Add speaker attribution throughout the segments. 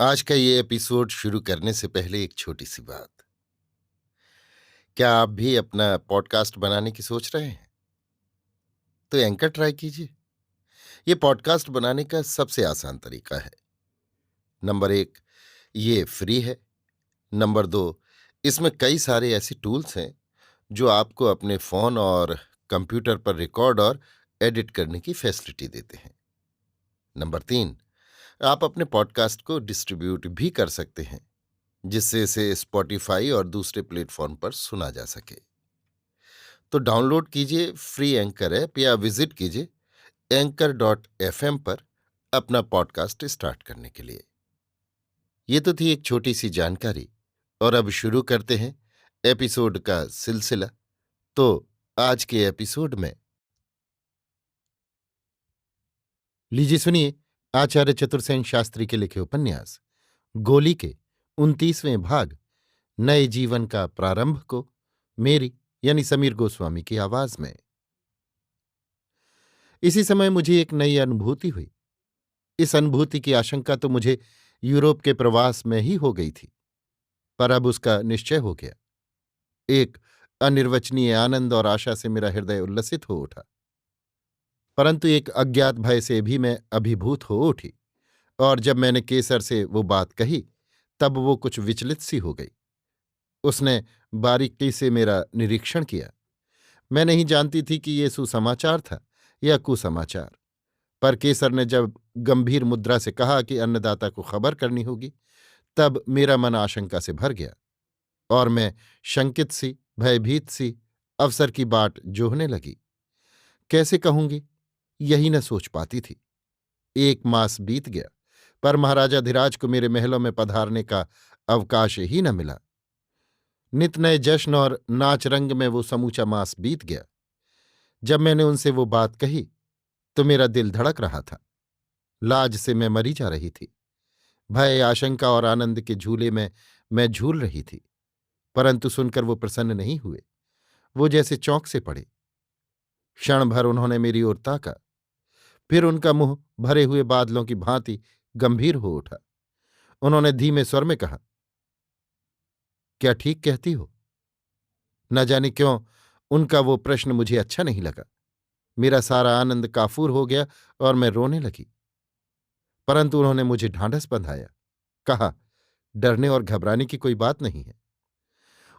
Speaker 1: आज का ये एपिसोड शुरू करने से पहले एक छोटी सी बात। क्या आप भी अपना पॉडकास्ट बनाने की सोच रहे हैं? तो एंकर ट्राई कीजिए। ये पॉडकास्ट बनाने का सबसे आसान तरीका है। नंबर एक, ये फ्री है। नंबर दो, इसमें कई सारे ऐसे टूल्स हैं जो आपको अपने फोन और कंप्यूटर पर रिकॉर्ड और एडिट करने की फैसिलिटी देते हैं। नंबर तीन, आप अपने पॉडकास्ट को डिस्ट्रीब्यूट भी कर सकते हैं, जिससे इसे स्पॉटिफाई और दूसरे प्लेटफॉर्म पर सुना जा सके। तो डाउनलोड कीजिए फ्री एंकर ऐप या विजिट कीजिए anchor.fm पर अपना पॉडकास्ट स्टार्ट करने के लिए। ये तो थी एक छोटी सी जानकारी, और अब शुरू करते हैं एपिसोड का सिलसिला। तो आज के एपिसोड में लीजिए सुनिए आचार्य चतुर्सेन शास्त्री के लिखे उपन्यास गोली के 29वें भाग नए जीवन का प्रारंभ को मेरी यानी समीर गोस्वामी की आवाज में। इसी समय मुझे एक नई अनुभूति हुई। इस अनुभूति की आशंका तो मुझे यूरोप के प्रवास में ही हो गई थी, पर अब उसका निश्चय हो गया। एक अनिर्वचनीय आनंद और आशा से मेरा हृदय उल्लसित हो उठा, परंतु एक अज्ञात भय से भी मैं अभिभूत हो उठी। और जब मैंने केसर से वो बात कही, तब वो कुछ विचलित सी हो गई। उसने बारीकी से मेरा निरीक्षण किया। मैं नहीं जानती थी कि ये सुसमाचार था या कुसमाचार, पर केसर ने जब गंभीर मुद्रा से कहा कि अन्नदाता को खबर करनी होगी, तब मेरा मन आशंका से भर गया और मैं शंकित सी, भयभीत सी अवसर की बाट जोहने लगी। कैसे कहूंगी, यही न सोच पाती थी। 1 मास बीत गया, पर महाराजाधिराज को मेरे महलों में पधारने का अवकाश ही न मिला। नित नए जश्न और नाच रंग में वो समूचा मास बीत गया। जब मैंने उनसे वो बात कही, तो मेरा दिल धड़क रहा था। लाज से मैं मरी जा रही थी। भय, आशंका और आनंद के झूले में मैं झूल रही थी, परंतु सुनकर वो प्रसन्न नहीं हुए। वो जैसे चौंक से पड़े। क्षण भर उन्होंने मेरी ओर ताका, फिर उनका मुंह भरे हुए बादलों की भांति गंभीर हो उठा। उन्होंने धीमे स्वर में कहा, क्या ठीक कहती हो? न जाने क्यों उनका वो प्रश्न मुझे अच्छा नहीं लगा। मेरा सारा आनंद काफूर हो गया और मैं रोने लगी। परंतु उन्होंने मुझे ढांढस बंधाया। कहा, डरने और घबराने की कोई बात नहीं है।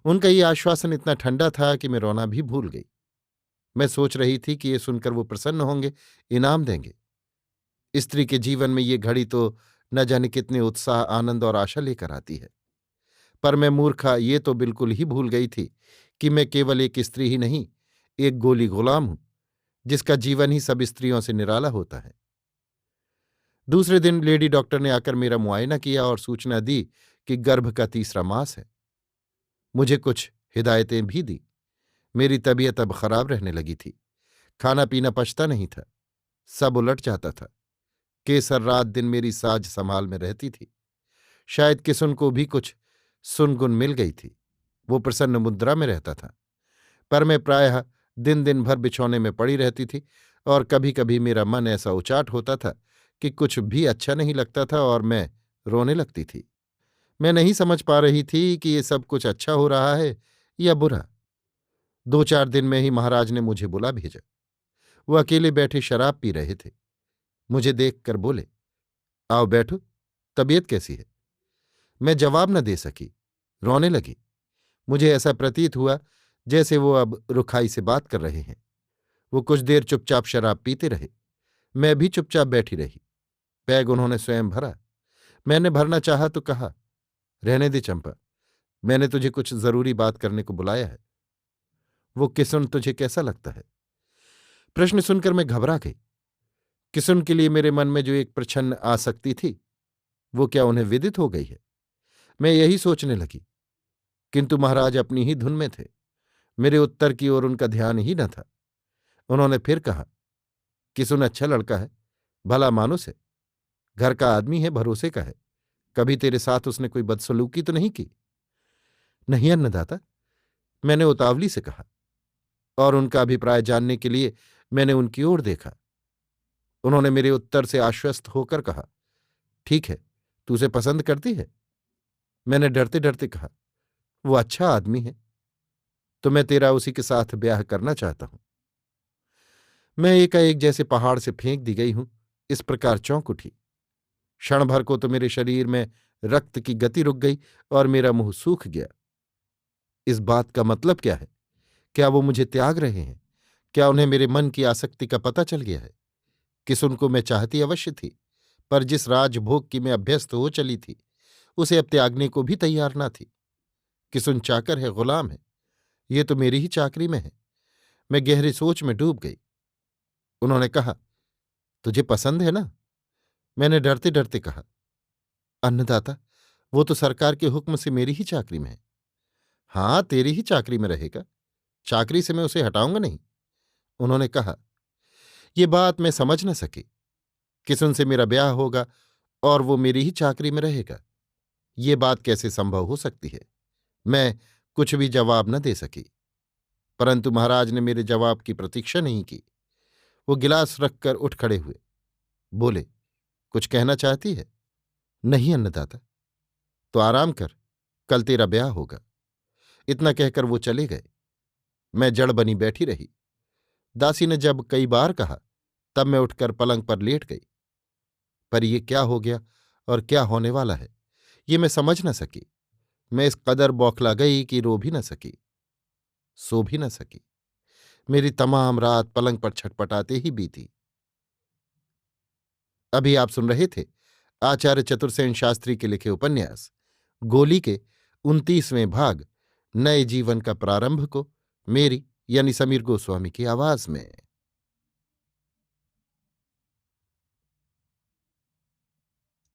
Speaker 1: उनका ये आश्वासन इतना ठंडा था कि मैं रोना भी भूल गई। मैं सोच रही थी कि ये सुनकर वो प्रसन्न होंगे, इनाम देंगे। स्त्री के जीवन में ये घड़ी तो न जाने कितने उत्साह, आनंद और आशा लेकर आती है। पर मैं मूर्खा ये तो बिल्कुल ही भूल गई थी कि मैं केवल एक स्त्री ही नहीं, एक गोली गुलाम हूं, जिसका जीवन ही सब स्त्रियों से निराला होता है। दूसरे दिन लेडी डॉक्टर ने आकर मेरा मुआयना किया और सूचना दी कि गर्भ का 3रा मास है। मुझे कुछ हिदायतें भी दी। मेरी तबीयत अब खराब रहने लगी थी। खाना पीना पचता नहीं था, सब उलट जाता था। केसर रात दिन मेरी साज संभाल में रहती थी। शायद किसुन को भी कुछ सुनगुन मिल गई थी। वो प्रसन्न मुद्रा में रहता था, पर मैं प्रायः दिन दिन भर बिछौने में पड़ी रहती थी, और कभी कभी मेरा मन ऐसा उचाट होता था कि कुछ भी अच्छा नहीं लगता था और मैं रोने लगती थी। मैं नहीं समझ पा रही थी कि ये सब कुछ अच्छा हो रहा है या बुरा। 2-4 दिन में ही महाराज ने मुझे बुला भेजा। वो अकेले बैठे शराब पी रहे थे। मुझे देखकर बोले, आओ बैठो, तबीयत कैसी है? मैं जवाब न दे सकी, रोने लगी। मुझे ऐसा प्रतीत हुआ जैसे वो अब रुखाई से बात कर रहे हैं। वो कुछ देर चुपचाप शराब पीते रहे। मैं भी चुपचाप बैठी रही। पैग उन्होंने स्वयं भरा। मैंने भरना चाहा तो कहा, रहने दे चंपा, मैंने तुझे कुछ जरूरी बात करने को बुलाया है। वो किसुन तुझे कैसा लगता है? प्रश्न सुनकर मैं घबरा गई। किसुन के लिए मेरे मन में जो एक प्रछन्न आसक्ति थी, वो क्या उन्हें विदित हो गई है? मैं यही सोचने लगी, किंतु महाराज अपनी ही धुन में थे। मेरे उत्तर की ओर उनका ध्यान ही न था। उन्होंने फिर कहा, किसुन अच्छा लड़का है, भला मानुस है, घर का आदमी है, भरोसे का है। कभी तेरे साथ उसने कोई बदसलूकी तो नहीं की? नहीं अन्नदाता, मैंने उतावली से कहा, और उनका अभिप्राय जानने के लिए मैंने उनकी ओर देखा। उन्होंने मेरे उत्तर से आश्वस्त होकर कहा, ठीक है, तू उसे पसंद करती है? मैंने डरते डरते कहा। वो अच्छा आदमी है, तो मैं तेरा उसी के साथ ब्याह करना चाहता हूं। मैं एकाएक जैसे पहाड़ से फेंक दी गई हूं, इस प्रकार चौंक उठी। क्षण भर को तो मेरे शरीर में रक्त की गति रुक गई और मेरा मुंह सूख गया। इस बात का मतलब क्या है? क्या वो मुझे त्याग रहे हैं? क्या उन्हें मेरे मन की आसक्ति का पता चल गया है? किसुन को मैं चाहती अवश्य थी, पर जिस राजभोग की मैं अभ्यस्त हो चली थी उसे अब त्यागने को भी तैयार न थी। किसुन चाकर है, गुलाम है, ये तो मेरी ही चाकरी में है। मैं गहरी सोच में डूब गई। उन्होंने कहा, तुझे पसंद है ना? मैंने डरते डरते कहा, अन्नदाता, वो तो सरकार के हुक्म से मेरी ही चाकरी में है। हाँ, तेरी ही चाकरी में रहेगा, चाकरी से मैं उसे हटाऊंगा नहीं। उन्होंने कहा। ये बात मैं समझ न सकी। किसुन से मेरा ब्याह होगा और वो मेरी ही चाकरी में रहेगा, ये बात कैसे संभव हो सकती है? मैं कुछ भी जवाब न दे सकी। परंतु महाराज ने मेरे जवाब की प्रतीक्षा नहीं की। वो गिलास रखकर उठ खड़े हुए। बोले, कुछ कहना चाहती है? नहीं अन्नदाता। तो आराम कर, कल तेरा ब्याह होगा। इतना कहकर वो चले गए। मैं जड़ बनी बैठी रही। दासी ने जब कई बार कहा, तब मैं उठकर पलंग पर लेट गई। पर ये क्या हो गया और क्या होने वाला है, ये मैं समझ न सकी। मैं इस कदर बौखला गई कि रो भी न सकी, सो भी न सकी। मेरी तमाम रात पलंग पर छटपटाते ही बीती। अभी आप सुन रहे थे आचार्य चतुर्सेन शास्त्री के लिखे उपन्यास गोली के 29वें भाग नए जीवन का प्रारंभ को मेरी यानी समीर गोस्वामी की आवाज में।